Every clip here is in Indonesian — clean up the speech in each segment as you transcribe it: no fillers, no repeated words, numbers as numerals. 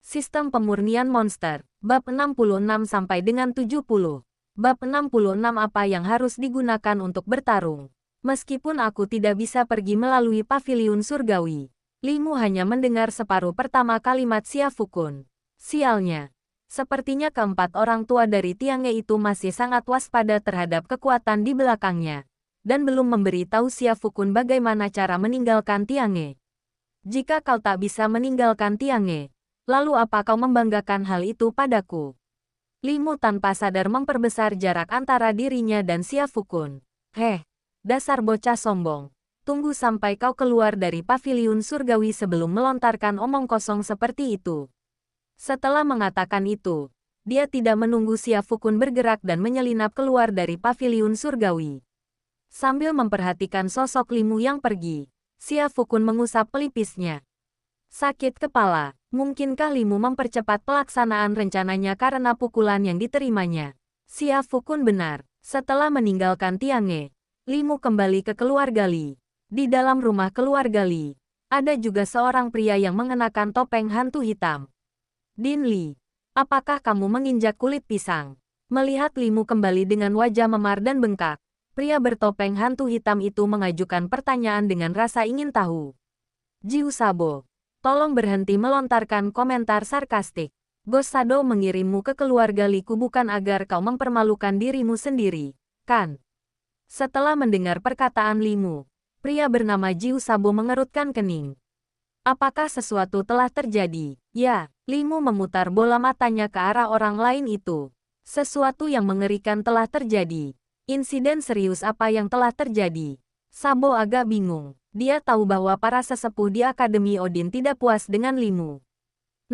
Sistem pemurnian monster, bab 66 sampai dengan 70. Bab 66 apa yang harus digunakan untuk bertarung. Meskipun aku tidak bisa pergi melalui paviliun surgawi, Li Mu hanya mendengar separuh pertama kalimat Xia Fukun. Sialnya, sepertinya keempat orang tua dari Tiange itu masih sangat waspada terhadap kekuatan di belakangnya, dan belum memberi tahu Xia Fukun bagaimana cara meninggalkan Tiange. Jika kau tak bisa meninggalkan Tiange, lalu apa kau membanggakan hal itu padaku? Li Mu tanpa sadar memperbesar jarak antara dirinya dan Xia Fukun. Heh, dasar bocah sombong. Tunggu sampai kau keluar dari paviliun surgawi sebelum melontarkan omong kosong seperti itu. Setelah mengatakan itu, dia tidak menunggu Xia Fukun bergerak dan menyelinap keluar dari paviliun surgawi. Sambil memperhatikan sosok Li Mu yang pergi, Xia Fukun mengusap pelipisnya. Sakit kepala. Mungkinkah Li Mu mempercepat pelaksanaan rencananya karena pukulan yang diterimanya? Xia Fukun benar. Setelah meninggalkan Tiange, Li Mu kembali ke keluarga Li. Di dalam rumah keluarga Li, ada juga seorang pria yang mengenakan topeng hantu hitam. Din Li, apakah kamu menginjak kulit pisang? Melihat Li Mu kembali dengan wajah memar dan bengkak, pria bertopeng hantu hitam itu mengajukan pertanyaan dengan rasa ingin tahu. Jiu Sabo, tolong berhenti melontarkan komentar sarkastik. Ghost Shadow mengirimmu ke keluarga Liku bukan agar kau mempermalukan dirimu sendiri, kan? Setelah mendengar perkataan Li Mu, pria bernama Jiu Sabo mengerutkan kening. Apakah sesuatu telah terjadi? Ya, Li Mu memutar bola matanya ke arah orang lain itu. Sesuatu yang mengerikan telah terjadi. Insiden serius apa yang telah terjadi? Sabo agak bingung. Dia tahu bahwa para sesepuh di Akademi Odin tidak puas dengan Li Mu.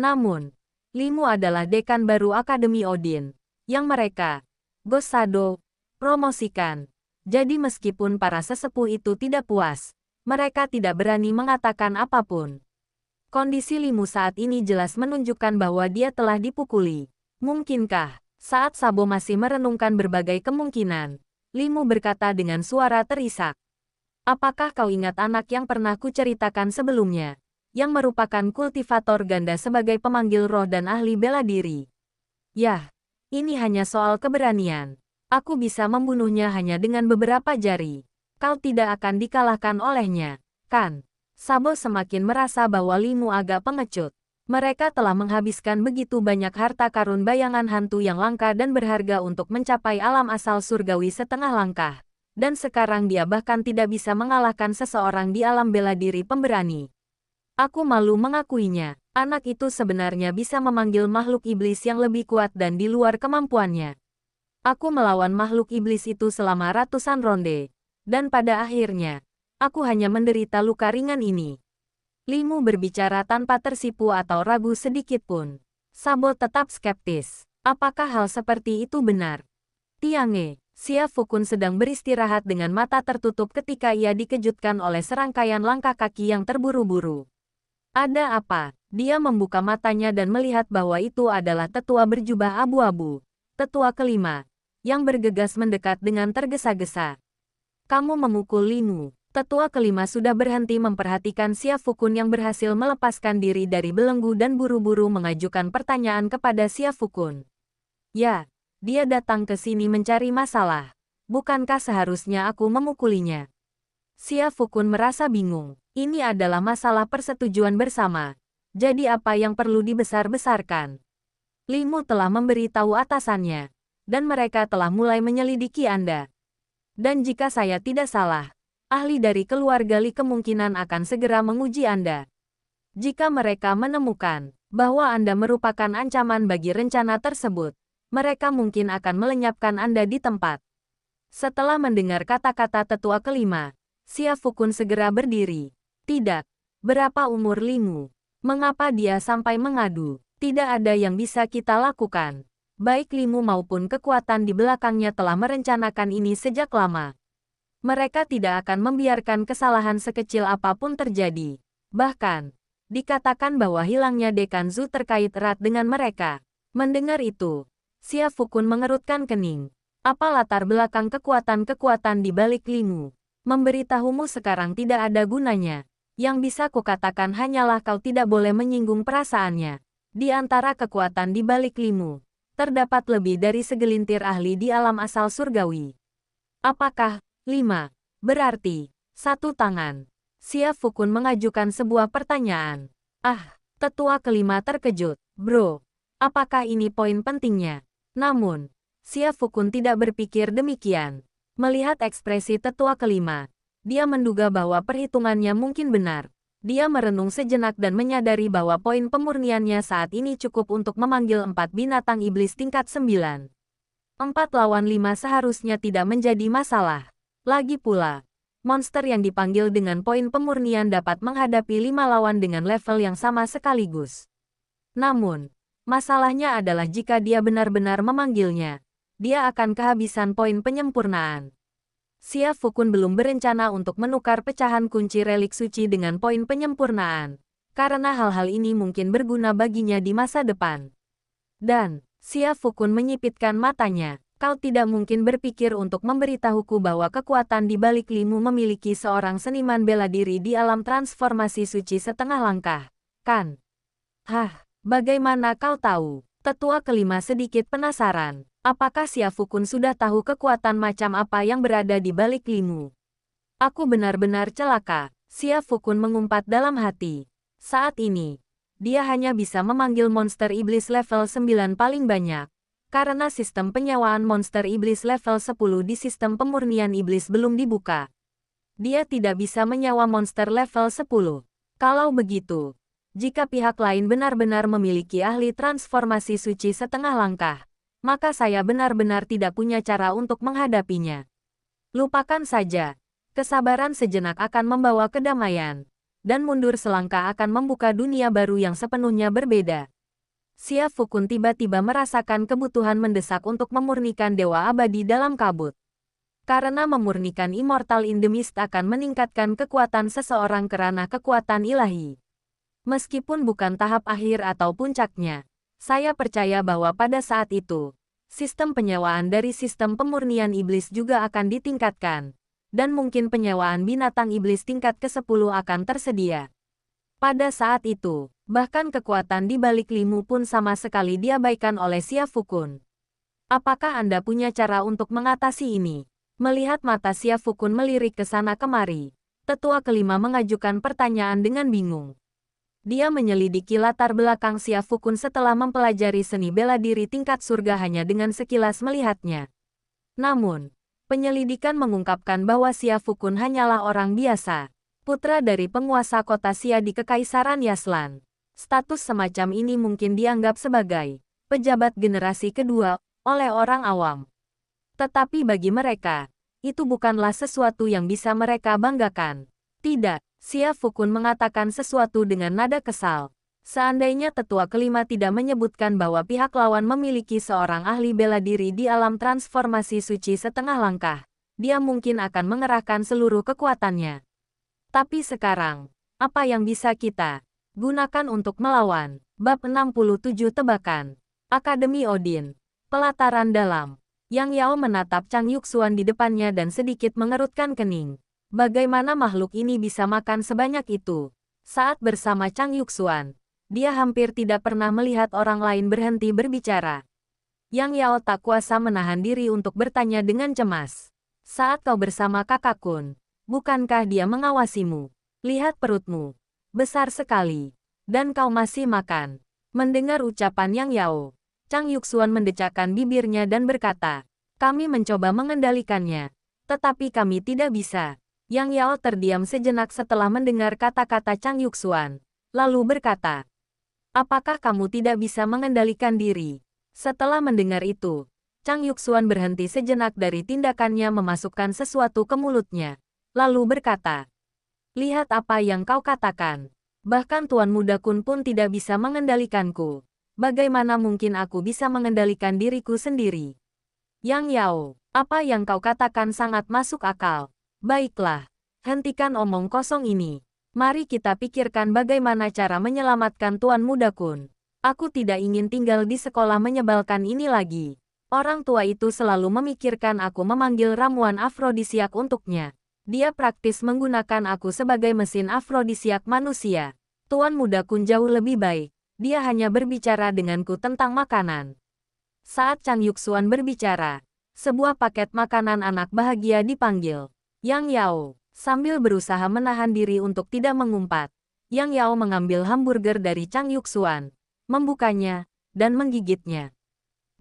Namun, Li Mu adalah dekan baru Akademi Odin, yang mereka, Ghost Shadow, promosikan. Jadi meskipun para sesepuh itu tidak puas, mereka tidak berani mengatakan apapun. Kondisi Li Mu saat ini jelas menunjukkan bahwa dia telah dipukuli. Mungkinkah, saat Sabo masih merenungkan berbagai kemungkinan, Li Mu berkata dengan suara terisak. Apakah kau ingat anak yang pernah kuceritakan sebelumnya, yang merupakan kultivator ganda sebagai pemanggil roh dan ahli bela diri? Yah, ini hanya soal keberanian. Aku bisa membunuhnya hanya dengan beberapa jari. Kau tidak akan dikalahkan olehnya, kan? Sabo semakin merasa bahwa Li Mu agak pengecut. Mereka telah menghabiskan begitu banyak harta karun bayangan hantu yang langka dan berharga untuk mencapai alam asal surgawi setengah langkah. Dan sekarang dia bahkan tidak bisa mengalahkan seseorang di alam bela diri pemberani. Aku malu mengakuinya, anak itu sebenarnya bisa memanggil makhluk iblis yang lebih kuat dan di luar kemampuannya. Aku melawan makhluk iblis itu selama ratusan ronde, dan pada akhirnya, aku hanya menderita luka ringan ini. Li Mu berbicara tanpa tersipu atau ragu sedikit pun. Sabo tetap skeptis. Apakah hal seperti itu benar? Tiange, Xia Fukun sedang beristirahat dengan mata tertutup ketika ia dikejutkan oleh serangkaian langkah kaki yang terburu-buru. Ada apa? Dia membuka matanya dan melihat bahwa itu adalah tetua berjubah abu-abu, tetua kelima, yang bergegas mendekat dengan tergesa-gesa. Kamu memukul Li Mu. Tetua kelima sudah berhenti memperhatikan Xia Fukun yang berhasil melepaskan diri dari belenggu dan buru-buru mengajukan pertanyaan kepada Xia Fukun. Ya. Dia datang ke sini mencari masalah. Bukankah seharusnya aku memukulinya? Xia Fukun merasa bingung. Ini adalah masalah persetujuan bersama. Jadi apa yang perlu dibesar-besarkan? Li Mu telah memberitahu atasannya. Dan mereka telah mulai menyelidiki Anda. Dan jika saya tidak salah, ahli dari keluarga Li kemungkinan akan segera menguji Anda. Jika mereka menemukan bahwa Anda merupakan ancaman bagi rencana tersebut, mereka mungkin akan melenyapkan Anda di tempat. Setelah mendengar kata-kata tetua kelima, Xia Fukun segera berdiri. Tidak. Berapa umur Li Mu? Mengapa dia sampai mengadu? Tidak ada yang bisa kita lakukan. Baik Li Mu maupun kekuatan di belakangnya telah merencanakan ini sejak lama. Mereka tidak akan membiarkan kesalahan sekecil apapun terjadi. Bahkan, dikatakan bahwa hilangnya Dekan Zu terkait erat dengan mereka. Mendengar itu, Xia Fukun mengerutkan kening. Apa latar belakang kekuatan-kekuatan di balik Li Mu? Memberitahumu sekarang tidak ada gunanya. Yang bisa kukatakan hanyalah kau tidak boleh menyinggung perasaannya. Di antara kekuatan di balik Limu, terdapat lebih dari segelintir ahli di alam asal surgawi. Apakah 5 berarti satu tangan? Xia Fukun mengajukan sebuah pertanyaan. Tetua kelima terkejut. Bro, apakah ini poin pentingnya? Namun, Xia Fukun tidak berpikir demikian. Melihat ekspresi tetua kelima, dia menduga bahwa perhitungannya mungkin benar. Dia merenung sejenak dan menyadari bahwa poin pemurniannya saat ini cukup untuk memanggil 4 binatang iblis tingkat 9. 4 lawan 5 seharusnya tidak menjadi masalah. Lagi pula, monster yang dipanggil dengan poin pemurnian dapat menghadapi 5 lawan dengan level yang sama sekaligus. Namun, masalahnya adalah jika dia benar-benar memanggilnya, dia akan kehabisan poin penyempurnaan. Xia Fukun belum berencana untuk menukar pecahan kunci relik suci dengan poin penyempurnaan, karena hal-hal ini mungkin berguna baginya di masa depan. Dan, Xia Fukun menyipitkan matanya. Kau tidak mungkin berpikir untuk memberitahuku bahwa kekuatan di balik Limu memiliki seorang seniman bela diri di alam transformasi suci setengah langkah, kan? Bagaimana kau tahu? Tetua kelima sedikit penasaran. Apakah Xia Fukun sudah tahu kekuatan macam apa yang berada di balik Limu? Aku benar-benar celaka. Xia Fukun mengumpat dalam hati. Saat ini, dia hanya bisa memanggil monster iblis level 9 paling banyak. Karena sistem penyewaan monster iblis level 10 di sistem pemurnian iblis belum dibuka. Dia tidak bisa menyewa monster level 10. Kalau begitu, jika pihak lain benar-benar memiliki ahli transformasi suci setengah langkah, maka saya benar-benar tidak punya cara untuk menghadapinya. Lupakan saja. Kesabaran sejenak akan membawa kedamaian, dan mundur selangkah akan membuka dunia baru yang sepenuhnya berbeda. Xia Fukun tiba-tiba merasakan kebutuhan mendesak untuk memurnikan Dewa Abadi dalam kabut. Karena memurnikan Immortal in the Mist akan meningkatkan kekuatan seseorang kerana kekuatan ilahi. Meskipun bukan tahap akhir atau puncaknya, saya percaya bahwa pada saat itu, sistem penyewaan dari sistem pemurnian iblis juga akan ditingkatkan, dan mungkin penyewaan binatang iblis tingkat ke-10 akan tersedia. Pada saat itu, bahkan kekuatan di balik Limu pun sama sekali diabaikan oleh Xia Fukun. Apakah Anda punya cara untuk mengatasi ini? Melihat mata Xia Fukun melirik ke sana kemari, tetua kelima mengajukan pertanyaan dengan bingung. Dia menyelidiki latar belakang Xia Fukun setelah mempelajari seni bela diri tingkat surga hanya dengan sekilas melihatnya. Namun, penyelidikan mengungkapkan bahwa Xia Fukun hanyalah orang biasa. Putra dari penguasa kota Xia di Kekaisaran Yaslan. Status semacam ini mungkin dianggap sebagai pejabat generasi kedua oleh orang awam. Tetapi bagi mereka, itu bukanlah sesuatu yang bisa mereka banggakan. Tidak, Xia Fukun mengatakan sesuatu dengan nada kesal. Seandainya tetua kelima tidak menyebutkan bahwa pihak lawan memiliki seorang ahli bela diri di alam transformasi suci setengah langkah, dia mungkin akan mengerahkan seluruh kekuatannya. Tapi sekarang, apa yang bisa kita gunakan untuk melawan? Bab 67 Tebakan. Akademi Odin. Pelataran dalam. Yang Yao menatap Chang Yuxuan di depannya dan sedikit mengerutkan kening. Bagaimana makhluk ini bisa makan sebanyak itu? Saat bersama Chang Yuxuan, dia hampir tidak pernah melihat orang lain berhenti berbicara. Yang Yao tak kuasa menahan diri untuk bertanya dengan cemas. Saat kau bersama kakak Kun, bukankah dia mengawasimu? Lihat perutmu. Besar sekali. Dan kau masih makan. Mendengar ucapan Yang Yao, Chang Yuxuan mendecakkan bibirnya dan berkata, kami mencoba mengendalikannya. Tetapi kami tidak bisa. Yang Yao terdiam sejenak setelah mendengar kata-kata Chang Yuxuan. Lalu berkata, apakah kamu tidak bisa mengendalikan diri? Setelah mendengar itu, Chang Yuxuan berhenti sejenak dari tindakannya memasukkan sesuatu ke mulutnya. Lalu berkata, lihat apa yang kau katakan. Bahkan Tuan Muda Kun pun tidak bisa mengendalikanku. Bagaimana mungkin aku bisa mengendalikan diriku sendiri? Yang Yao, apa yang kau katakan sangat masuk akal. Baiklah, hentikan omong kosong ini. Mari kita pikirkan bagaimana cara menyelamatkan Tuan Muda Kun. Aku tidak ingin tinggal di sekolah menyebalkan ini lagi. Orang tua itu selalu memikirkan aku memanggil ramuan afrodisiak untuknya. Dia praktis menggunakan aku sebagai mesin afrodisiak manusia. Tuan Muda Kun jauh lebih baik. Dia hanya berbicara denganku tentang makanan. Saat Chang Yuxuan berbicara, sebuah paket makanan anak bahagia dipanggil. Yang Yao, sambil berusaha menahan diri untuk tidak mengumpat, Yang Yao mengambil hamburger dari Chang Yuxuan, membukanya, dan menggigitnya.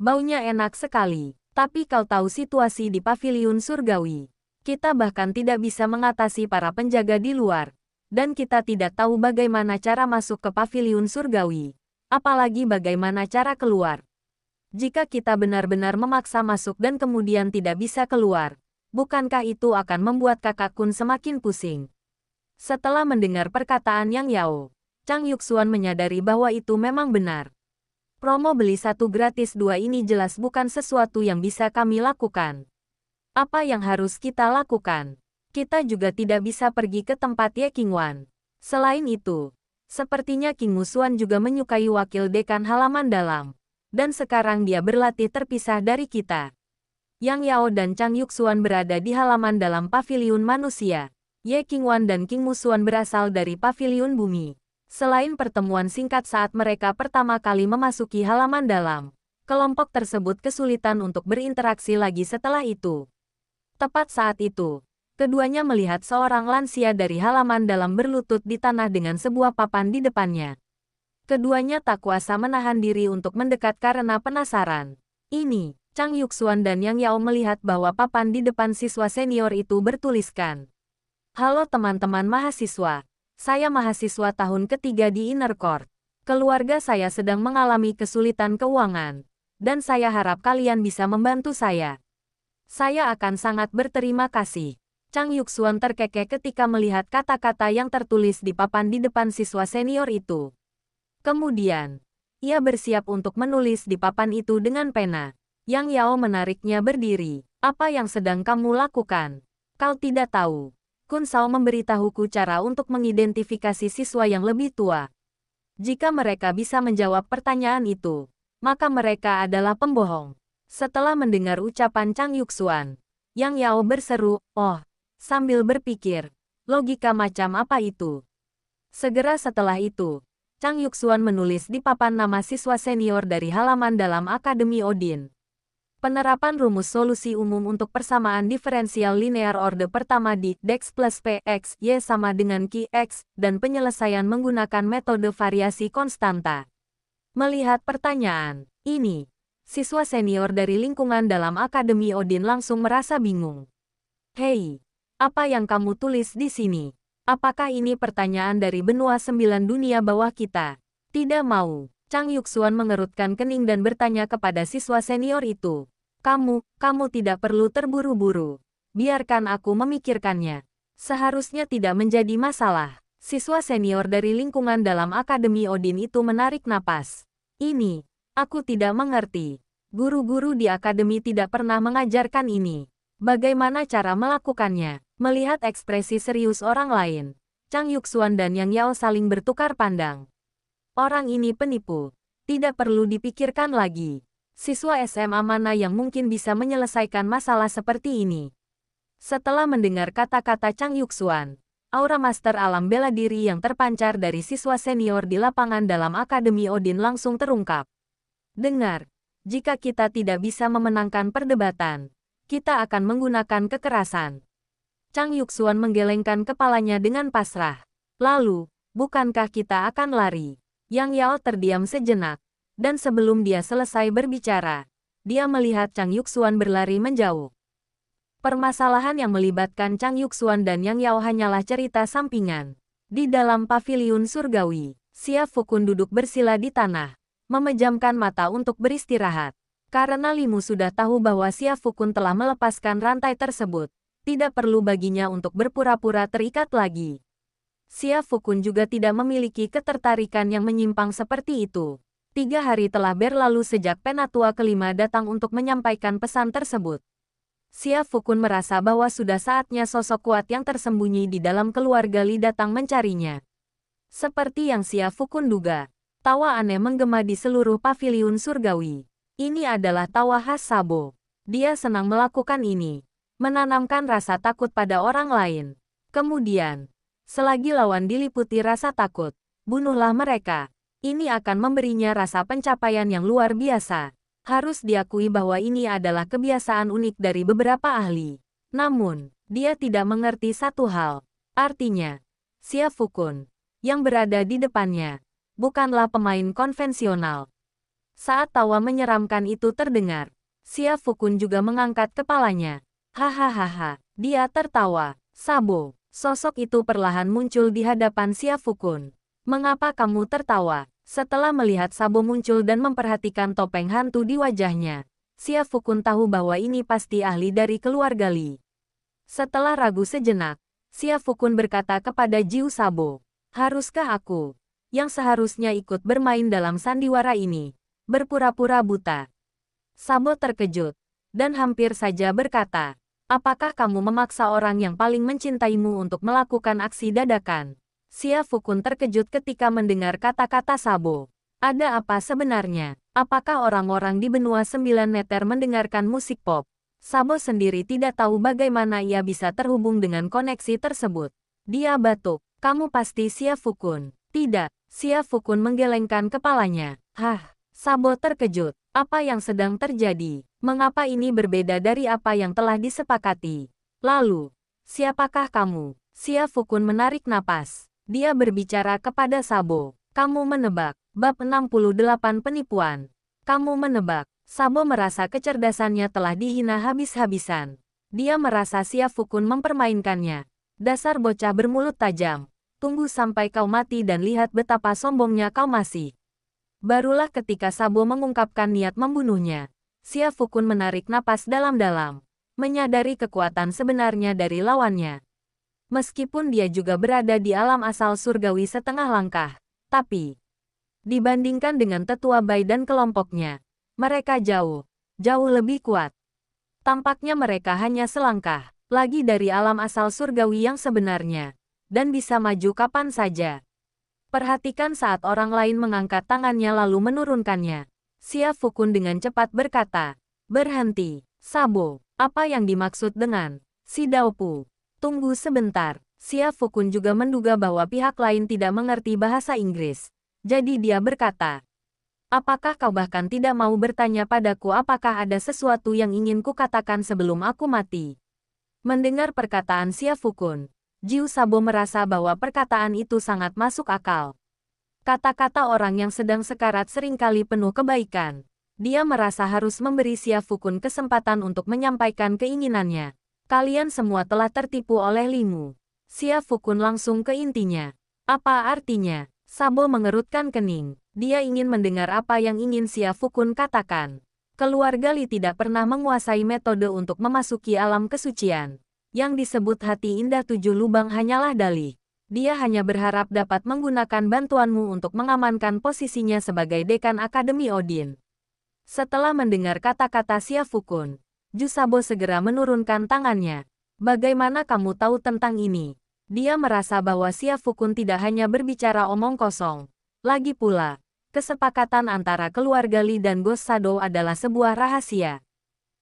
Baunya enak sekali, tapi kau tahu situasi di paviliun surgawi. Kita bahkan tidak bisa mengatasi para penjaga di luar, dan kita tidak tahu bagaimana cara masuk ke paviliun surgawi, apalagi bagaimana cara keluar. Jika kita benar-benar memaksa masuk dan kemudian tidak bisa keluar, bukankah itu akan membuat Kakak Kun semakin pusing? Setelah mendengar perkataan Yang Yao, Chang Yuxuan menyadari bahwa itu memang benar. Promo beli 1 gratis 2 ini jelas bukan sesuatu yang bisa kami lakukan. Apa yang harus kita lakukan? Kita juga tidak bisa pergi ke tempat Ye Qingwan. Selain itu, sepertinya King Musuan juga menyukai wakil dekan halaman dalam. Dan sekarang dia berlatih terpisah dari kita. Yang Yao dan Chang Yuxuan berada di halaman dalam paviliun manusia. Ye Qingwan dan King Musuan berasal dari paviliun bumi. Selain pertemuan singkat saat mereka pertama kali memasuki halaman dalam, kelompok tersebut kesulitan untuk berinteraksi lagi setelah itu. Tepat saat itu, keduanya melihat seorang lansia dari halaman dalam berlutut di tanah dengan sebuah papan di depannya. Keduanya tak kuasa menahan diri untuk mendekat karena penasaran. Ini, Chang Yuxuan dan Yang Yao melihat bahwa papan di depan siswa senior itu bertuliskan. Halo teman-teman mahasiswa, saya mahasiswa tahun ketiga di Inner Court. Keluarga saya sedang mengalami kesulitan keuangan, dan saya harap kalian bisa membantu saya. Saya akan sangat berterima kasih. Chang Yuxuan terkekeh ketika melihat kata-kata yang tertulis di papan di depan siswa senior itu. Kemudian, ia bersiap untuk menulis di papan itu dengan pena. Yang Yao menariknya berdiri. Apa yang sedang kamu lakukan? Kau tidak tahu. Kun Shao memberitahuku cara untuk mengidentifikasi siswa yang lebih tua. Jika mereka bisa menjawab pertanyaan itu, maka mereka adalah pembohong. Setelah mendengar ucapan Chang Yuxuan, Yang Yao berseru, "Oh," sambil berpikir, logika macam apa itu? Segera setelah itu, Chang Yuxuan menulis di papan nama siswa senior dari halaman dalam Akademi Odin. Penerapan rumus solusi umum untuk persamaan diferensial linear orde pertama di Dex plus Px Y sama dengan Qx, dan penyelesaian menggunakan metode variasi konstanta. Melihat pertanyaan ini, siswa senior dari lingkungan dalam Akademi Odin langsung merasa bingung. Hei, apa yang kamu tulis di sini? Apakah ini pertanyaan dari benua 9 dunia bawah kita? Tidak mau. Chang Yuxuan mengerutkan kening dan bertanya kepada siswa senior itu. Kamu tidak perlu terburu-buru. Biarkan aku memikirkannya. Seharusnya tidak menjadi masalah. Siswa senior dari lingkungan dalam Akademi Odin itu menarik napas. Ini, aku tidak mengerti. Guru-guru di akademi tidak pernah mengajarkan ini. Bagaimana cara melakukannya? Melihat ekspresi serius orang lain, Chang Yuxuan dan Yang Yao saling bertukar pandang. Orang ini penipu. Tidak perlu dipikirkan lagi. Siswa SMA mana yang mungkin bisa menyelesaikan masalah seperti ini? Setelah mendengar kata-kata Chang Yuxuan, aura master alam bela diri yang terpancar dari siswa senior di lapangan dalam Akademi Odin langsung terungkap. Dengar, jika kita tidak bisa memenangkan perdebatan, kita akan menggunakan kekerasan. Chang Yuxuan menggelengkan kepalanya dengan pasrah. Lalu, bukankah kita akan lari? Yang Yao terdiam sejenak, dan sebelum dia selesai berbicara, dia melihat Chang Yuxuan berlari menjauh. Permasalahan yang melibatkan Chang Yuxuan dan Yang Yao hanyalah cerita sampingan. Di dalam paviliun surgawi, Xia Fukun duduk bersila di tanah, memejamkan mata untuk beristirahat. Karena Limu sudah tahu bahwa Xia Fukun telah melepaskan rantai tersebut, tidak perlu baginya untuk berpura-pura terikat lagi. Xia Fukun juga tidak memiliki ketertarikan yang menyimpang seperti itu. 3 hari telah berlalu sejak penatua kelima datang untuk menyampaikan pesan tersebut. Xia Fukun merasa bahwa sudah saatnya sosok kuat yang tersembunyi di dalam keluarga Li datang mencarinya. Seperti yang Xia Fukun duga, tawa aneh menggema di seluruh paviliun surgawi. Ini adalah tawa khas Sabo. Dia senang melakukan ini. Menanamkan rasa takut pada orang lain. Kemudian, selagi lawan diliputi rasa takut, bunuhlah mereka. Ini akan memberinya rasa pencapaian yang luar biasa. Harus diakui bahwa ini adalah kebiasaan unik dari beberapa ahli. Namun, dia tidak mengerti satu hal. Artinya, Xia Fukun, yang berada di depannya, bukanlah pemain konvensional. Saat tawa menyeramkan itu terdengar, Xia Fukun juga mengangkat kepalanya. Hahaha, dia tertawa. Sabo, sosok itu perlahan muncul di hadapan Xia Fukun. Mengapa kamu tertawa? Setelah melihat Sabo muncul dan memperhatikan topeng hantu di wajahnya, Xia Fukun tahu bahwa ini pasti ahli dari keluarga Li. Setelah ragu sejenak, Xia Fukun berkata kepada Jiu Sabo, haruskah aku, yang seharusnya ikut bermain dalam sandiwara ini, berpura-pura buta? Sabo terkejut, dan hampir saja berkata, apakah kamu memaksa orang yang paling mencintaimu untuk melakukan aksi dadakan? Xia Fukun terkejut ketika mendengar kata-kata Sabo. Ada apa sebenarnya? Apakah orang-orang di benua 9 meter mendengarkan musik pop? Sabo sendiri tidak tahu bagaimana ia bisa terhubung dengan koneksi tersebut. Dia batuk. Kamu pasti Xia Fukun. Tidak. Xia Fukun menggelengkan kepalanya. Hah, Sabo terkejut. Apa yang sedang terjadi? Mengapa ini berbeda dari apa yang telah disepakati? Lalu, siapakah kamu? Xia Fukun menarik napas. Dia berbicara kepada Sabo. Kamu menebak. Bab 68 Penipuan. Kamu menebak. Sabo merasa kecerdasannya telah dihina habis-habisan. Dia merasa Xia Fukun mempermainkannya. Dasar bocah bermulut tajam. Tunggu sampai kau mati dan lihat betapa sombongnya kau masih. Barulah ketika Sabo mengungkapkan niat membunuhnya, Xia Fukun menarik napas dalam-dalam, menyadari kekuatan sebenarnya dari lawannya. Meskipun dia juga berada di alam asal surgawi setengah langkah, tapi dibandingkan dengan tetua Bai dan kelompoknya, mereka jauh lebih kuat. Tampaknya mereka hanya selangkah lagi dari alam asal surgawi yang sebenarnya, dan bisa maju kapan saja. Perhatikan saat orang lain mengangkat tangannya lalu menurunkannya. Xia Fukun dengan cepat berkata, berhenti, Sabo, apa yang dimaksud dengan si Daopu? Tunggu sebentar. Xia Fukun juga menduga bahwa pihak lain tidak mengerti bahasa Inggris. Jadi dia berkata, apakah kau bahkan tidak mau bertanya padaku apakah ada sesuatu yang ingin kukatakan sebelum aku mati? Mendengar perkataan Xia Fukun, Jiu Sabo merasa bahwa perkataan itu sangat masuk akal. Kata-kata orang yang sedang sekarat seringkali penuh kebaikan. Dia merasa harus memberi Xia Fukun kesempatan untuk menyampaikan keinginannya. Kalian semua telah tertipu oleh Limu. Xia Fukun langsung ke intinya. Apa artinya? Sabo mengerutkan kening. Dia ingin mendengar apa yang ingin Xia Fukun katakan. Keluarga Li tidak pernah menguasai metode untuk memasuki alam kesucian. Yang disebut hati indah 7 lubang hanyalah dalih. Dia hanya berharap dapat menggunakan bantuanmu untuk mengamankan posisinya sebagai dekan Akademi Odin. Setelah mendengar kata-kata Xia Fukun, Jiu Sabo segera menurunkan tangannya. Bagaimana kamu tahu tentang ini? Dia merasa bahwa Xia Fukun tidak hanya berbicara omong kosong. Lagi pula, kesepakatan antara keluarga Li dan Ghost Shadow adalah sebuah rahasia.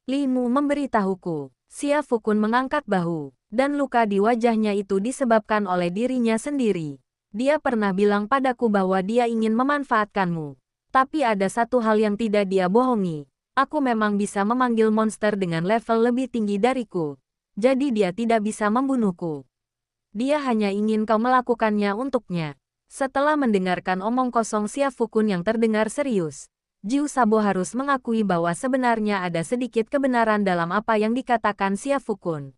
Limu memberitahuku. Xia Fukun mengangkat bahu, dan luka di wajahnya itu disebabkan oleh dirinya sendiri. Dia pernah bilang padaku bahwa dia ingin memanfaatkanmu. Tapi ada satu hal yang tidak dia bohongi. Aku memang bisa memanggil monster dengan level lebih tinggi dariku. Jadi dia tidak bisa membunuhku. Dia hanya ingin kau melakukannya untuknya. Setelah mendengarkan omong kosong Xia Fukun yang terdengar serius, Jiu Sabo harus mengakui bahwa sebenarnya ada sedikit kebenaran dalam apa yang dikatakan Xia Fukun.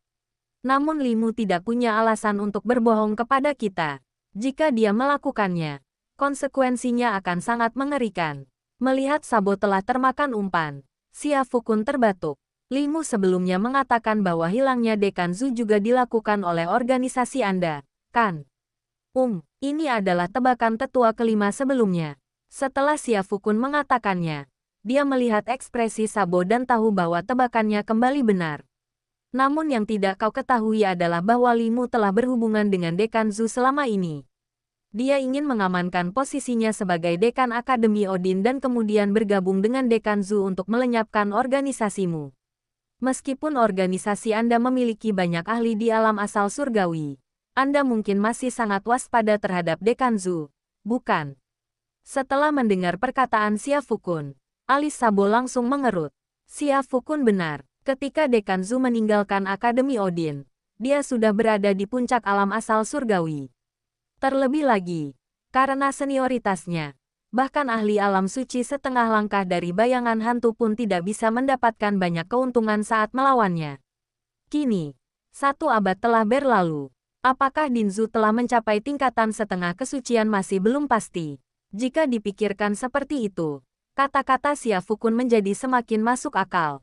Namun Limu tidak punya alasan untuk berbohong kepada kita. Jika dia melakukannya, konsekuensinya akan sangat mengerikan. Melihat Sabo telah termakan umpan, Xia Fukun terbatuk. Limu sebelumnya mengatakan bahwa hilangnya Dekan Zhu juga dilakukan oleh organisasi Anda, kan? Ini adalah tebakan tetua kelima sebelumnya. Setelah Xia Fukun mengatakannya, dia melihat ekspresi Sabo dan tahu bahwa tebakannya kembali benar. Namun yang tidak kau ketahui adalah bahwa Limu telah berhubungan dengan Dekan Zhu selama ini. Dia ingin mengamankan posisinya sebagai dekan Akademi Odin dan kemudian bergabung dengan Dekan Zhu untuk melenyapkan organisasimu. Meskipun organisasi Anda memiliki banyak ahli di alam asal surgawi, Anda mungkin masih sangat waspada terhadap Dekan Zhu, bukan? Setelah mendengar perkataan Xia Fukun, alis Sabo langsung mengerut. Xia Fukun benar. Ketika Dekan Zhu meninggalkan Akademi Odin, dia sudah berada di puncak alam asal surgawi. Terlebih lagi, karena senioritasnya, bahkan ahli alam suci setengah langkah dari bayangan hantu pun tidak bisa mendapatkan banyak keuntungan saat melawannya. Kini, 1 abad telah berlalu. Apakah Dinzu telah mencapai tingkatan setengah kesucian masih belum pasti. Jika dipikirkan seperti itu, kata-kata Xia Fukun menjadi semakin masuk akal.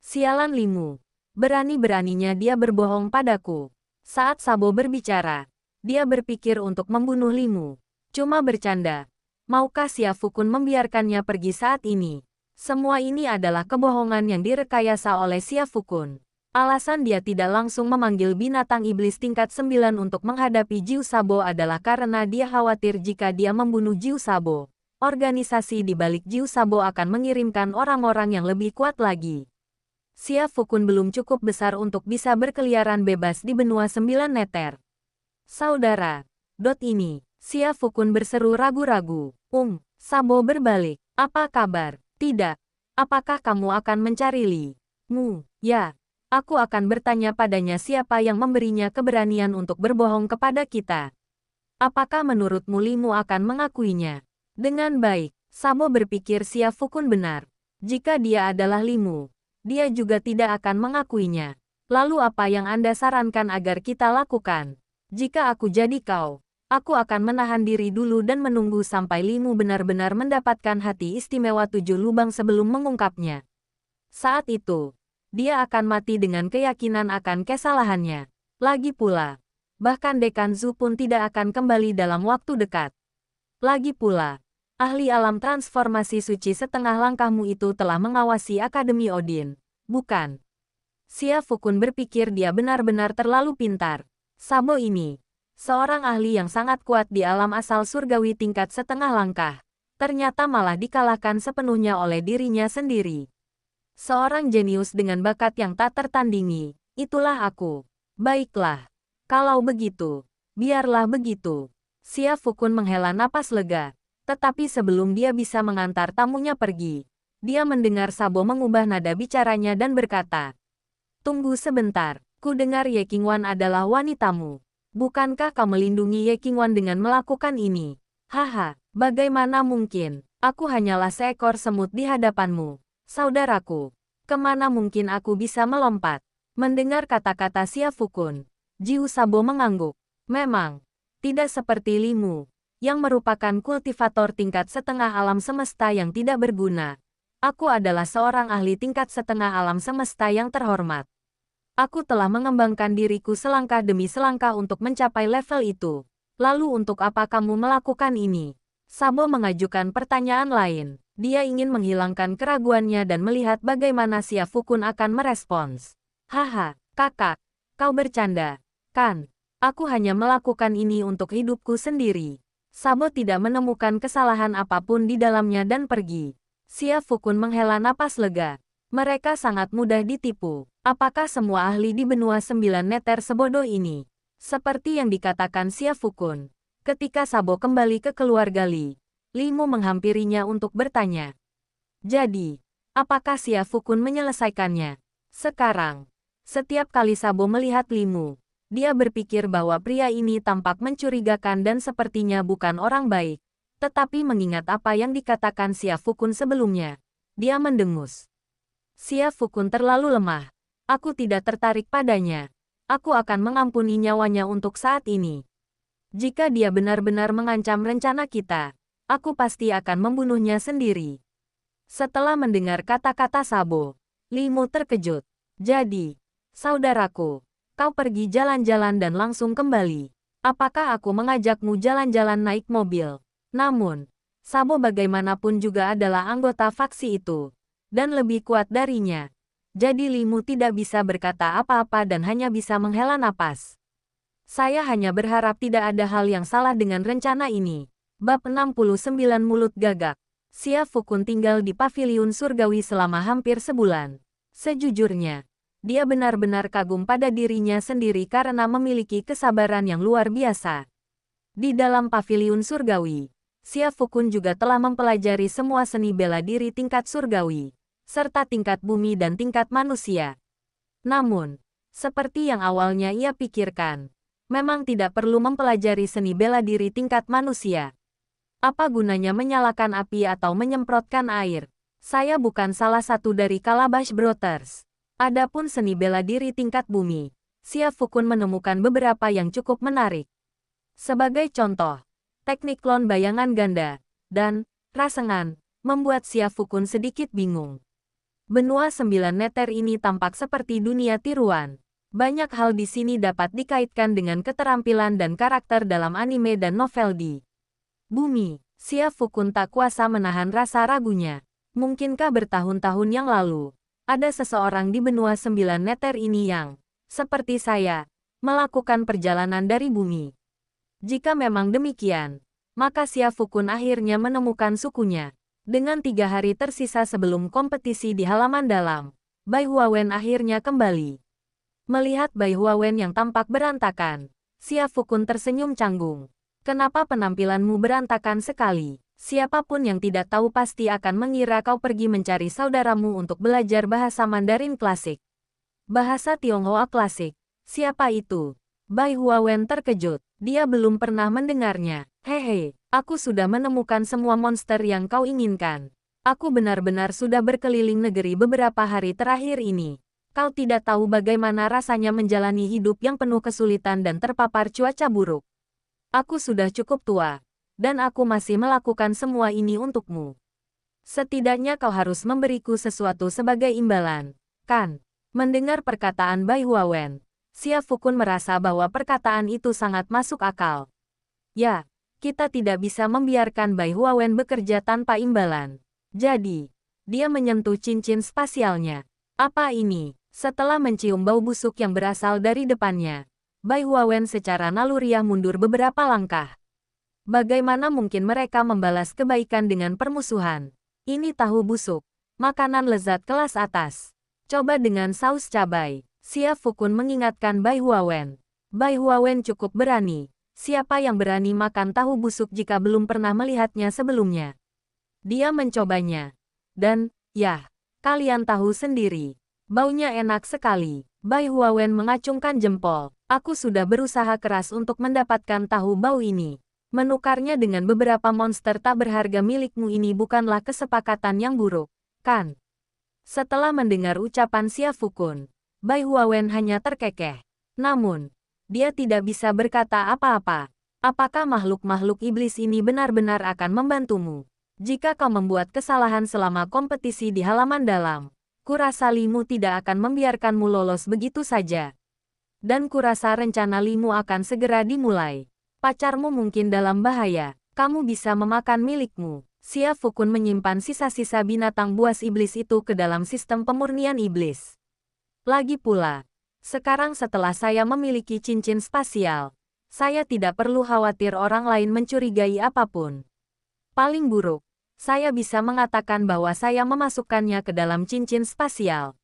Sialan Limu. Berani-beraninya dia berbohong padaku. Saat Sabo berbicara, dia berpikir untuk membunuh Limu. Cuma bercanda. Maukah Xia Fukun membiarkannya pergi saat ini? Semua ini adalah kebohongan yang direkayasa oleh Xia Fukun. Alasan dia tidak langsung memanggil binatang iblis tingkat 9 untuk menghadapi Jiu Sabo adalah karena dia khawatir jika dia membunuh Jiu Sabo, organisasi di balik Jiu Sabo akan mengirimkan orang-orang yang lebih kuat lagi. Xia Fukun belum cukup besar untuk bisa berkeliaran bebas di benua 9 neter. Saudara, ini. Xia Fukun berseru ragu-ragu. Sabo berbalik. Apa kabar? Tidak. Apakah kamu akan mencari Li Mu? Ya. Aku akan bertanya padanya siapa yang memberinya keberanian untuk berbohong kepada kita. Apakah menurutmu Li Mu akan mengakuinya? Dengan baik, Sabo berpikir Xia Fukun benar. Jika dia adalah Li Mu, dia juga tidak akan mengakuinya. Lalu apa yang Anda sarankan agar kita lakukan? Jika aku jadi kau, aku akan menahan diri dulu dan menunggu sampai Li Mu benar-benar mendapatkan hati istimewa 7 lubang sebelum mengungkapnya. Saat itu, dia akan mati dengan keyakinan akan kesalahannya. Lagi pula, bahkan Dekan Zhu pun tidak akan kembali dalam waktu dekat. Lagi pula, ahli alam transformasi suci setengah langkahmu itu telah mengawasi Akademi Odin, bukan? Xia Fukun berpikir dia benar-benar terlalu pintar. Sabo ini, seorang ahli yang sangat kuat di alam asal surgawi tingkat setengah langkah, ternyata malah dikalahkan sepenuhnya oleh dirinya sendiri. Seorang jenius dengan bakat yang tak tertandingi, itulah aku. Baiklah, kalau begitu, biarlah begitu. Xia Fukun menghela napas lega, tetapi sebelum dia bisa mengantar tamunya pergi, dia mendengar Sabo mengubah nada bicaranya dan berkata, "Tunggu sebentar, ku dengar Ye Qingwan adalah wanitamu. Bukankah kau melindungi Ye Qingwan dengan melakukan ini?" "Haha, bagaimana mungkin? Aku hanyalah seekor semut di hadapanmu. Saudaraku, kemana mungkin aku bisa melompat?" Mendengar kata-kata Xia Fukun, Jiu Sabo mengangguk. Memang, tidak seperti Li Mu, yang merupakan kultivator tingkat setengah alam semesta yang tidak berguna. Aku adalah seorang ahli tingkat setengah alam semesta yang terhormat. Aku telah mengembangkan diriku selangkah demi selangkah untuk mencapai level itu. Lalu untuk apa kamu melakukan ini? Sabo mengajukan pertanyaan lain. Dia ingin menghilangkan keraguannya dan melihat bagaimana Xia Fukun akan merespons. "Haha, kakak, kau bercanda, kan? Aku hanya melakukan ini untuk hidupku sendiri." Sabo tidak menemukan kesalahan apapun di dalamnya dan pergi. Xia Fukun menghela napas lega. Mereka sangat mudah ditipu. Apakah semua ahli di benua 9 neter sebodoh ini? Seperti yang dikatakan Xia Fukun. Ketika Sabo kembali ke keluarga Li Mu menghampirinya untuk bertanya. Jadi, apakah Xia Fukun menyelesaikannya? Sekarang, setiap kali Sabo melihat Li Mu, dia berpikir bahwa pria ini tampak mencurigakan dan sepertinya bukan orang baik. Tetapi mengingat apa yang dikatakan Xia Fukun sebelumnya, dia mendengus. Xia Fukun terlalu lemah. Aku tidak tertarik padanya. Aku akan mengampuni nyawanya untuk saat ini. Jika dia benar-benar mengancam rencana kita, aku pasti akan membunuhnya sendiri. Setelah mendengar kata-kata Sabo, Li Mu terkejut. Jadi, saudaraku, kau pergi jalan-jalan dan langsung kembali. Apakah aku mengajakmu jalan-jalan naik mobil? Namun, Sabo bagaimanapun juga adalah anggota faksi itu, dan lebih kuat darinya. Jadi Li Mu tidak bisa berkata apa-apa dan hanya bisa menghela napas. Saya hanya berharap tidak ada hal yang salah dengan rencana ini. Bab 69 Mulut Gagak. Xia Fukun tinggal di paviliun surgawi selama hampir sebulan. Sejujurnya, dia benar-benar kagum pada dirinya sendiri karena memiliki kesabaran yang luar biasa. Di dalam paviliun surgawi, Xia Fukun juga telah mempelajari semua seni bela diri tingkat surgawi, serta tingkat bumi dan tingkat manusia. Namun, seperti yang awalnya ia pikirkan, memang tidak perlu mempelajari seni bela diri tingkat manusia. Apa gunanya menyalakan api atau menyemprotkan air? Saya bukan salah satu dari Calabash Brothers. Adapun seni bela diri tingkat bumi, Xia Fukun menemukan beberapa yang cukup menarik. Sebagai contoh, teknik klon bayangan ganda, dan rasengan, membuat Xia Fukun sedikit bingung. Benua 9 neter ini tampak seperti dunia tiruan. Banyak hal di sini dapat dikaitkan dengan keterampilan dan karakter dalam anime dan novel di bumi. Xia Fukun tak kuasa menahan rasa ragunya. Mungkinkah bertahun-tahun yang lalu, ada seseorang di benua 9 neter ini yang, seperti saya, melakukan perjalanan dari bumi? Jika memang demikian, maka Xia Fukun akhirnya menemukan sukunya. Dengan 3 hari tersisa sebelum kompetisi di halaman dalam, Bai Huawen akhirnya kembali. Melihat Bai Huawen yang tampak berantakan, Xia Fukun tersenyum canggung. Kenapa penampilanmu berantakan sekali? Siapapun yang tidak tahu pasti akan mengira kau pergi mencari saudaramu untuk belajar bahasa Mandarin klasik. Bahasa Tionghoa klasik. Siapa itu? Bai Huawen terkejut. Dia belum pernah mendengarnya. Hehe, aku sudah menemukan semua monster yang kau inginkan. Aku benar-benar sudah berkeliling negeri beberapa hari terakhir ini. Kau tidak tahu bagaimana rasanya menjalani hidup yang penuh kesulitan dan terpapar cuaca buruk. Aku sudah cukup tua, dan aku masih melakukan semua ini untukmu. Setidaknya kau harus memberiku sesuatu sebagai imbalan, kan? Mendengar perkataan Bai Huawen, Xia Fukun merasa bahwa perkataan itu sangat masuk akal. Ya, kita tidak bisa membiarkan Bai Huawen bekerja tanpa imbalan. Jadi, dia menyentuh cincin spasialnya. Apa ini? Setelah mencium bau busuk yang berasal dari depannya, Bai Huawen secara naluriah mundur beberapa langkah. Bagaimana mungkin mereka membalas kebaikan dengan permusuhan? Ini tahu busuk, makanan lezat kelas atas. Coba dengan saus cabai. Xia Fukun mengingatkan Bai Huawen. Bai Huawen cukup berani. Siapa yang berani makan tahu busuk jika belum pernah melihatnya sebelumnya? Dia mencobanya. Dan, yah, kalian tahu sendiri. Baunya enak sekali. Bai Huawen mengacungkan jempol. Aku sudah berusaha keras untuk mendapatkan tahu bau ini. Menukarnya dengan beberapa monster tak berharga milikmu ini bukanlah kesepakatan yang buruk, kan? Setelah mendengar ucapan Xia Fukun, Bai Huawen hanya terkekeh. Namun, dia tidak bisa berkata apa-apa. Apakah makhluk-makhluk iblis ini benar-benar akan membantumu? Jika kau membuat kesalahan selama kompetisi di halaman dalam, kurasa Limu tidak akan membiarkanmu lolos begitu saja. Dan kurasa rencana Limu akan segera dimulai. Pacarmu mungkin dalam bahaya. Kamu bisa memakan milikmu. Xia Fukun menyimpan sisa-sisa binatang buas iblis itu ke dalam sistem pemurnian iblis. Lagi pula, sekarang setelah saya memiliki cincin spasial, saya tidak perlu khawatir orang lain mencurigai apapun. Paling buruk, saya bisa mengatakan bahwa saya memasukkannya ke dalam cincin spasial.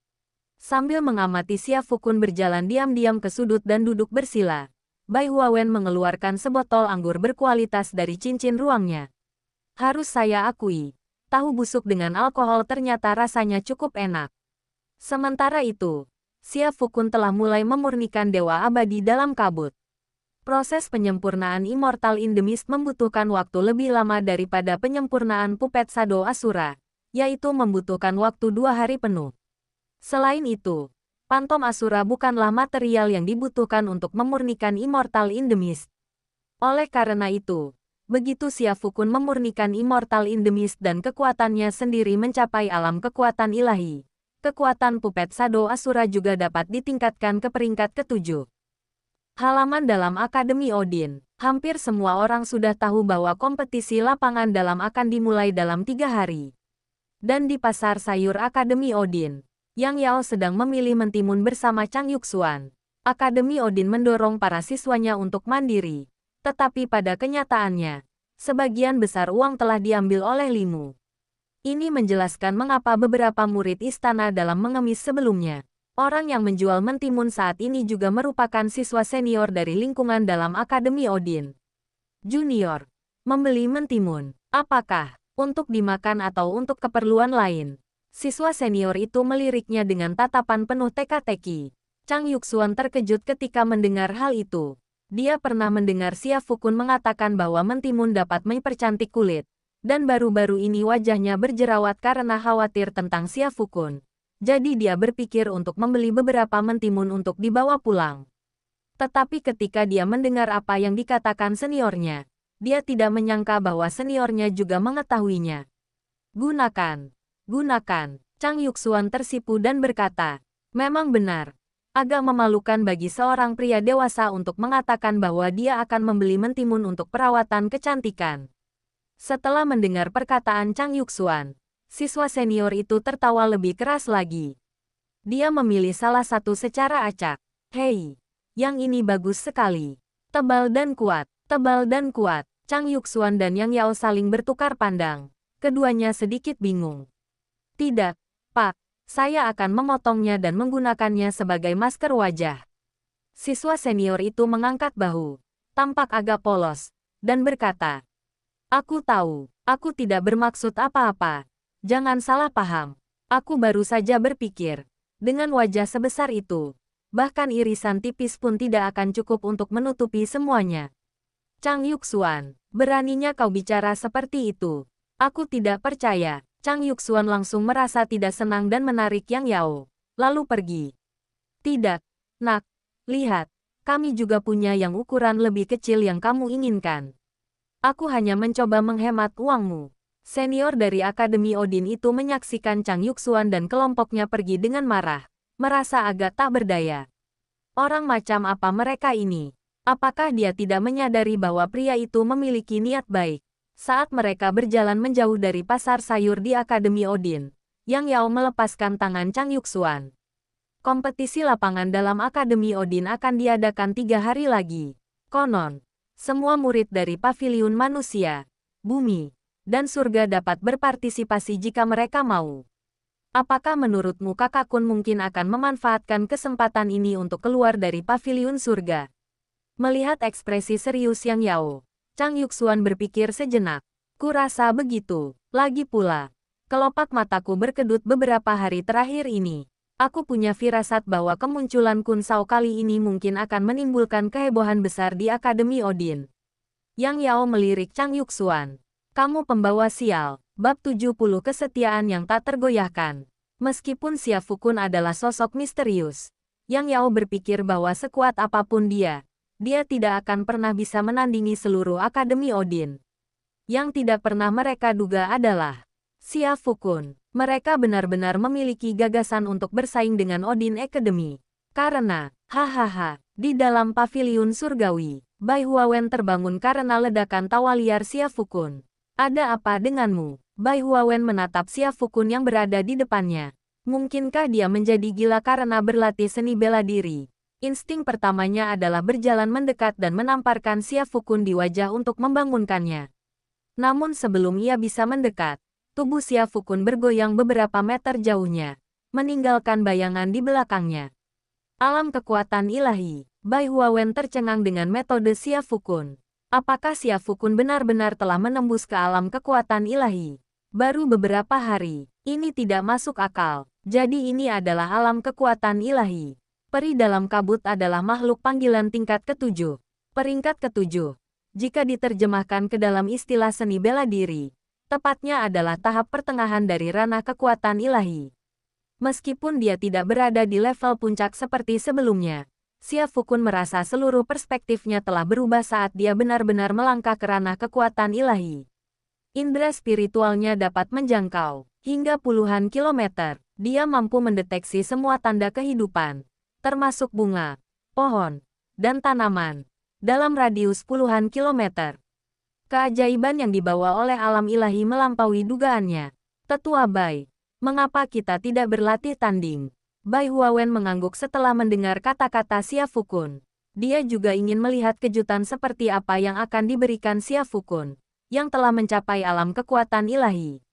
Sambil mengamati Xia Fukun berjalan diam-diam ke sudut dan duduk bersila, Bai Huawen mengeluarkan sebotol anggur berkualitas dari cincin ruangnya. Harus saya akui, tahu busuk dengan alkohol ternyata rasanya cukup enak. Sementara itu, Xia Fukun telah mulai memurnikan dewa abadi dalam kabut. Proses penyempurnaan Immortal in the Mist membutuhkan waktu lebih lama daripada penyempurnaan Puppet Shadow Asura, yaitu membutuhkan waktu 2 hari penuh. Selain itu, Pantom Asura bukanlah material yang dibutuhkan untuk memurnikan Immortal in the Mist. Oleh karena itu, begitu Xia Fukun memurnikan Immortal in the Mist dan kekuatannya sendiri mencapai alam kekuatan ilahi, kekuatan Puppet Shadow Asura juga dapat ditingkatkan ke peringkat ke-7. Halaman dalam Akademi Odin. Hampir semua orang sudah tahu bahwa kompetisi lapangan dalam akan dimulai dalam 3 hari. Dan di pasar sayur Akademi Odin, Yang Yao sedang memilih mentimun bersama Chang Yuxuan. Akademi Odin mendorong para siswanya untuk mandiri. Tetapi pada kenyataannya, sebagian besar uang telah diambil oleh Limu. Ini menjelaskan mengapa beberapa murid istana dalam mengemis sebelumnya. Orang yang menjual mentimun saat ini juga merupakan siswa senior dari lingkungan dalam Akademi Odin. Junior, Membeli mentimun. Apakah untuk dimakan atau untuk keperluan lain? Siswa senior itu meliriknya dengan tatapan penuh teka-teki. Chang Yuxuan terkejut ketika mendengar hal itu. Dia pernah mendengar Xia Fukun mengatakan bahwa mentimun dapat mempercantik kulit. Dan baru-baru ini wajahnya berjerawat karena khawatir tentang Xia Fukun. Jadi dia berpikir untuk membeli beberapa mentimun untuk dibawa pulang. Tetapi ketika dia mendengar apa yang dikatakan seniornya, dia tidak menyangka bahwa seniornya juga mengetahuinya. Gunakan. Gunakan. Chang Yuxuan tersipu dan berkata, memang benar. Agak memalukan bagi seorang pria dewasa untuk mengatakan bahwa dia akan membeli mentimun untuk perawatan kecantikan. Setelah mendengar perkataan Chang Yuxuan, siswa senior itu tertawa lebih keras lagi. Dia memilih salah satu secara acak. Hei, yang ini bagus sekali. Tebal dan kuat, tebal dan kuat. Chang Yuxuan dan Yang Yao saling bertukar pandang. Keduanya sedikit bingung. Tidak, Pak. Saya akan memotongnya dan menggunakannya sebagai masker wajah. Siswa senior itu mengangkat bahu, tampak agak polos, dan berkata, aku tahu, aku tidak bermaksud apa-apa. Jangan salah paham. Aku baru saja berpikir, dengan wajah sebesar itu, bahkan irisan tipis pun tidak akan cukup untuk menutupi semuanya. Chang Yuxuan, beraninya kau bicara seperti itu. Aku tidak percaya. Chang Yuxuan langsung merasa tidak senang dan menarik Yang Yao, lalu pergi. Tidak, nak. Lihat, kami juga punya yang ukuran lebih kecil yang kamu inginkan. Aku hanya mencoba menghemat uangmu. Senior dari Akademi Odin itu menyaksikan Chang Yuxuan dan kelompoknya pergi dengan marah, merasa agak tak berdaya. Orang macam apa mereka ini? Apakah dia tidak menyadari bahwa pria itu memiliki niat baik? Saat mereka berjalan menjauh dari pasar sayur di Akademi Odin, Yang Yao melepaskan tangan Chang Yuxuan. Kompetisi lapangan dalam Akademi Odin akan diadakan 3 hari lagi. Konon, semua murid dari Paviliun Manusia, Bumi, dan Surga dapat berpartisipasi jika mereka mau. Apakah menurutmu Kakak Kun mungkin akan memanfaatkan kesempatan ini untuk keluar dari Paviliun Surga? Melihat ekspresi serius Yang Yao, Chang Yuxuan berpikir sejenak. Kurasa begitu. Lagi pula, kelopak mataku berkedut beberapa hari terakhir ini. Aku punya firasat bahwa kemunculan Kun Shao kali ini mungkin akan menimbulkan kehebohan besar di Akademi Odin. Yang Yao melirik Chang Yuxuan. Kamu pembawa sial. Bab 70 Kesetiaan yang tak tergoyahkan. Meskipun Xia Fukun adalah sosok misterius, Yang Yao berpikir bahwa sekuat apapun dia tidak akan pernah bisa menandingi seluruh Akademi Odin. Yang tidak pernah mereka duga adalah Xia Fukun. Mereka benar-benar memiliki gagasan untuk bersaing dengan Odin Academy. Karena, hahaha, di dalam Paviliun Surgawi, Bai Huawen terbangun karena ledakan tawa liar Xia Fukun. Ada apa denganmu? Bai Huawen menatap Xia Fukun yang berada di depannya. Mungkinkah dia menjadi gila karena berlatih seni bela diri? Insting pertamanya adalah berjalan mendekat dan menamparkan Xia Fukun di wajah untuk membangunkannya. Namun sebelum ia bisa mendekat, tubuh Xia Fukun bergoyang beberapa meter jauhnya, meninggalkan bayangan di belakangnya. Alam kekuatan ilahi. Bai Huawen tercengang dengan metode Xia Fukun. Apakah Xia Fukun benar-benar telah menembus ke alam kekuatan ilahi? Baru beberapa hari, ini tidak masuk akal. Jadi ini adalah alam kekuatan ilahi. Peri dalam kabut adalah makhluk panggilan tingkat ke-7. Peringkat ke-7. Jika diterjemahkan ke dalam istilah seni bela diri, tepatnya adalah tahap pertengahan dari ranah kekuatan ilahi. Meskipun dia tidak berada di level puncak seperti sebelumnya, Xia Fukun merasa seluruh perspektifnya telah berubah saat dia benar-benar melangkah ke ranah kekuatan ilahi. Indera spiritualnya dapat menjangkau hingga puluhan kilometer. Dia mampu mendeteksi semua tanda kehidupan, termasuk bunga, pohon, dan tanaman, dalam radius puluhan kilometer. Keajaiban yang dibawa oleh alam ilahi melampaui dugaannya. Tetua Bai, mengapa kita tidak berlatih tanding? Bai Huawen mengangguk setelah mendengar kata-kata Xia Fukun. Dia juga ingin melihat kejutan seperti apa yang akan diberikan Xia Fukun, yang telah mencapai alam kekuatan ilahi.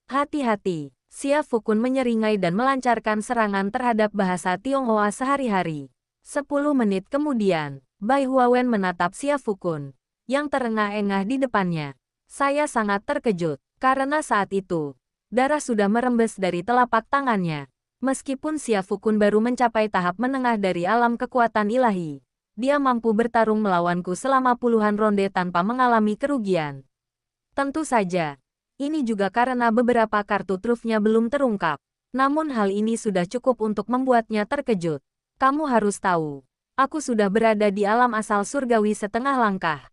Hati-hati. Xia Fukun menyeringai dan melancarkan serangan terhadap bahasa Tionghoa sehari-hari. 10 menit kemudian, Bai Huawen menatap Xia Fukun. yang terengah-engah di depannya. Saya sangat terkejut, karena saat itu, darah sudah merembes dari telapak tangannya. Meskipun Xia Fukun baru mencapai tahap menengah dari alam kekuatan ilahi, dia mampu bertarung melawanku selama puluhan ronde tanpa mengalami kerugian. Tentu saja, ini juga karena beberapa kartu trufnya belum terungkap. Namun hal ini sudah cukup untuk membuatnya terkejut. Kamu harus tahu, aku sudah berada di alam asal surgawi setengah langkah.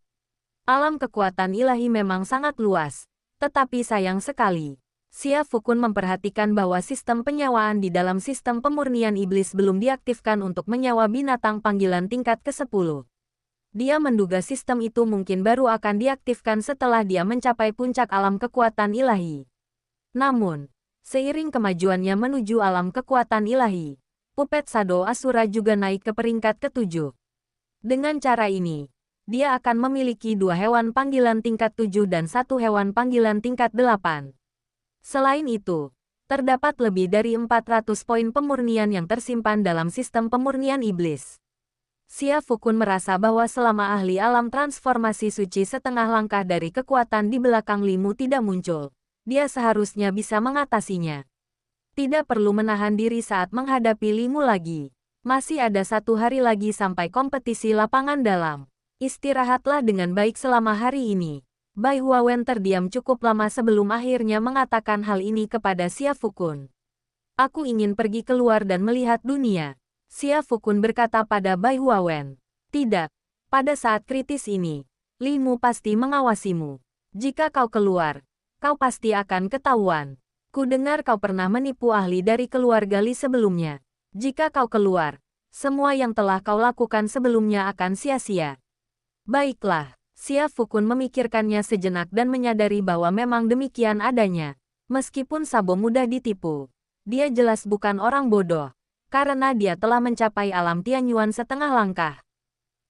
Alam kekuatan ilahi memang sangat luas, tetapi sayang sekali, Xia Fukun memperhatikan bahwa sistem penyewaan di dalam sistem pemurnian iblis belum diaktifkan untuk menyewa binatang panggilan tingkat ke-10. Dia menduga sistem itu mungkin baru akan diaktifkan setelah dia mencapai puncak alam kekuatan ilahi. Namun, seiring kemajuannya menuju alam kekuatan ilahi, Puppet Shadow Asura juga naik ke peringkat ke-7. Dengan cara ini, dia akan memiliki 2 hewan panggilan tingkat 7 dan 1 hewan panggilan tingkat 8. Selain itu, terdapat lebih dari 400 poin pemurnian yang tersimpan dalam sistem pemurnian iblis. Xia Fukun merasa bahwa selama ahli alam transformasi suci setengah langkah dari kekuatan di belakang Limu tidak muncul, dia seharusnya bisa mengatasinya. Tidak perlu menahan diri saat menghadapi Limu lagi. Masih ada 1 hari lagi sampai kompetisi lapangan dalam. Istirahatlah dengan baik selama hari ini. Bai Huawen terdiam cukup lama sebelum akhirnya mengatakan hal ini kepada Xia Fukun. Aku ingin pergi keluar dan melihat dunia. Xia Fukun berkata pada Bai Huawen. Tidak. Pada saat kritis ini, Limu pasti mengawasimu. Jika kau keluar, kau pasti akan ketahuan. Ku dengar kau pernah menipu ahli dari keluarga Li sebelumnya. Jika kau keluar, semua yang telah kau lakukan sebelumnya akan sia-sia. Baiklah, Xia Fukun memikirkannya sejenak dan menyadari bahwa memang demikian adanya. Meskipun Sabo mudah ditipu, dia jelas bukan orang bodoh, karena dia telah mencapai alam Tianyuan setengah langkah.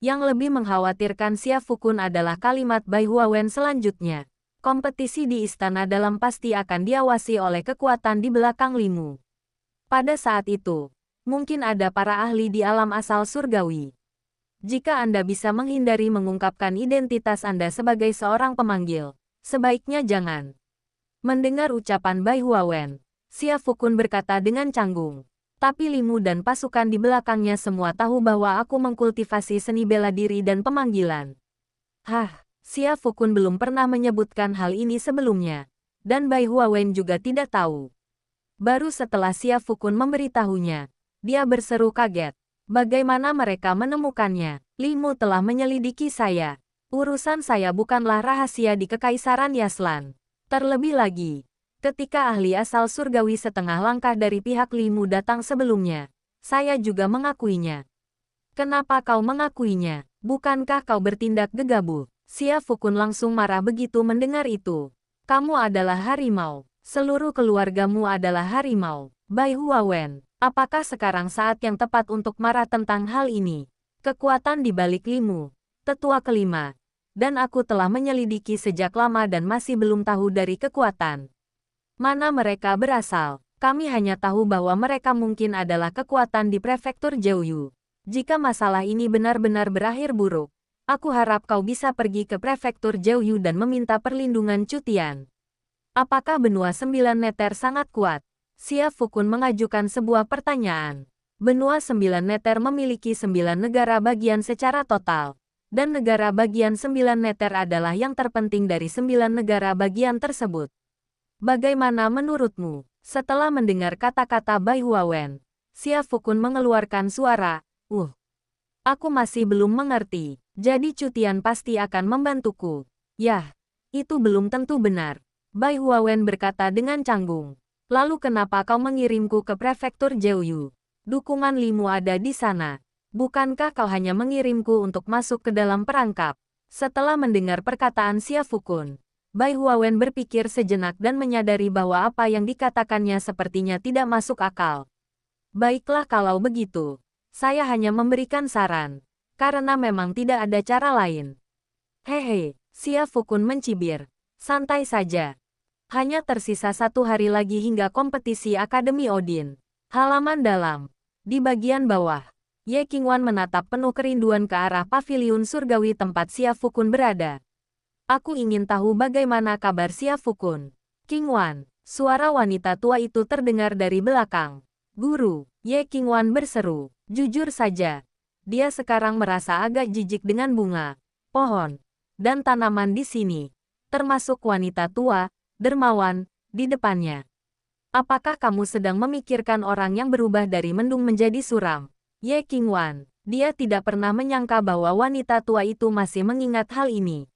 Yang lebih mengkhawatirkan Xia Fukun adalah kalimat Bai Huawen selanjutnya. Kompetisi di istana dalam pasti akan diawasi oleh kekuatan di belakang Limu. Pada saat itu, mungkin ada para ahli di alam asal surgawi. Jika Anda bisa menghindari mengungkapkan identitas Anda sebagai seorang pemanggil, sebaiknya jangan. Mendengar ucapan Bai Huawen, Xia Fukun berkata dengan canggung. Tapi Limu dan pasukan di belakangnya semua tahu bahwa aku mengkultivasi seni bela diri dan pemanggilan. Xia Fukun belum pernah menyebutkan hal ini sebelumnya. Dan Bai Huawen juga tidak tahu. Baru setelah Xia Fukun memberitahunya, dia berseru kaget. Bagaimana mereka menemukannya? Limu telah menyelidiki saya. Urusan saya bukanlah rahasia di Kekaisaran Yaslan. Terlebih lagi, ketika ahli asal surgawi setengah langkah dari pihak Limu datang sebelumnya, saya juga mengakuinya. Kenapa kau mengakuinya? Bukankah kau bertindak gegabah? Xia Fukun langsung marah begitu mendengar itu. Kamu adalah harimau. Seluruh keluargamu adalah harimau. Bai Huawen. Apakah sekarang saat yang tepat untuk marah tentang hal ini? Kekuatan di balik Limu, tetua kelima, dan aku telah menyelidiki sejak lama dan masih belum tahu dari kekuatan mana mereka berasal. Kami hanya tahu bahwa mereka mungkin adalah kekuatan di prefektur Jiuyu. Jika masalah ini benar-benar berakhir buruk, aku harap kau bisa pergi ke prefektur Jiuyu dan meminta perlindungan Cutian. Apakah benua 9 neter sangat kuat? Xia Fukun mengajukan sebuah pertanyaan. Benua 9 neter memiliki 9 negara bagian secara total, dan negara bagian 9 neter adalah yang terpenting dari 9 negara bagian tersebut. Bagaimana menurutmu? Setelah mendengar kata-kata Bai Huawen, Xia Fukun mengeluarkan suara, aku masih belum mengerti, jadi Cutian pasti akan membantuku. Yah, itu belum tentu benar. Bai Huawen berkata dengan canggung. Lalu kenapa kau mengirimku ke prefektur Jiuyu? Dukungan Limu ada di sana. Bukankah kau hanya mengirimku untuk masuk ke dalam perangkap? Setelah mendengar perkataan Xia Fukun, Bai Huawen berpikir sejenak dan menyadari bahwa apa yang dikatakannya sepertinya tidak masuk akal. Baiklah kalau begitu. Saya hanya memberikan saran. Karena memang tidak ada cara lain. Hehe, Xia Fukun mencibir. Santai saja. Hanya tersisa 1 hari lagi hingga kompetisi Akademi Odin. Halaman dalam. Di bagian bawah. Ye Qingwan menatap penuh kerinduan ke arah paviliun surgawi tempat Xia Fukun berada. Aku ingin tahu bagaimana kabar Xia Fukun. Qingwan, suara wanita tua itu terdengar dari belakang. Guru, Ye Qingwan berseru. Jujur saja, dia sekarang merasa agak jijik dengan bunga, pohon, dan tanaman di sini, termasuk wanita tua, dermawan, di depannya. Apakah kamu sedang memikirkan orang yang berubah dari mendung menjadi suram? Ye Qingwan, dia tidak pernah menyangka bahwa wanita tua itu masih mengingat hal ini.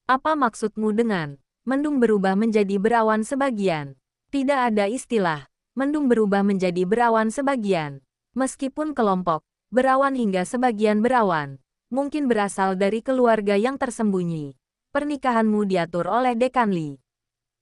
Apa maksudmu dengan mendung berubah menjadi berawan sebagian? Tidak ada istilah mendung berubah menjadi berawan sebagian. Meskipun kelompok berawan hingga sebagian berawan mungkin berasal dari keluarga yang tersembunyi, pernikahanmu diatur oleh Dekan Li.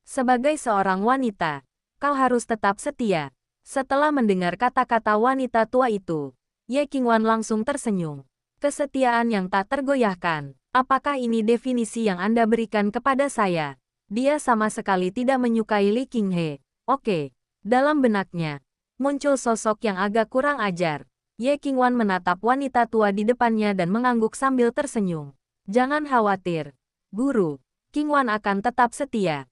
Sebagai seorang wanita, kau harus tetap setia. Setelah mendengar kata-kata wanita tua itu, Ye Qingwan langsung tersenyum. Kesetiaan yang tak tergoyahkan. Apakah ini definisi yang Anda berikan kepada saya? Dia sama sekali tidak menyukai Li Qinghe. Oke. Dalam benaknya, muncul sosok yang agak kurang ajar. Ye Qingwan menatap wanita tua di depannya dan mengangguk sambil tersenyum. Jangan khawatir, Guru. Qingwan akan tetap setia.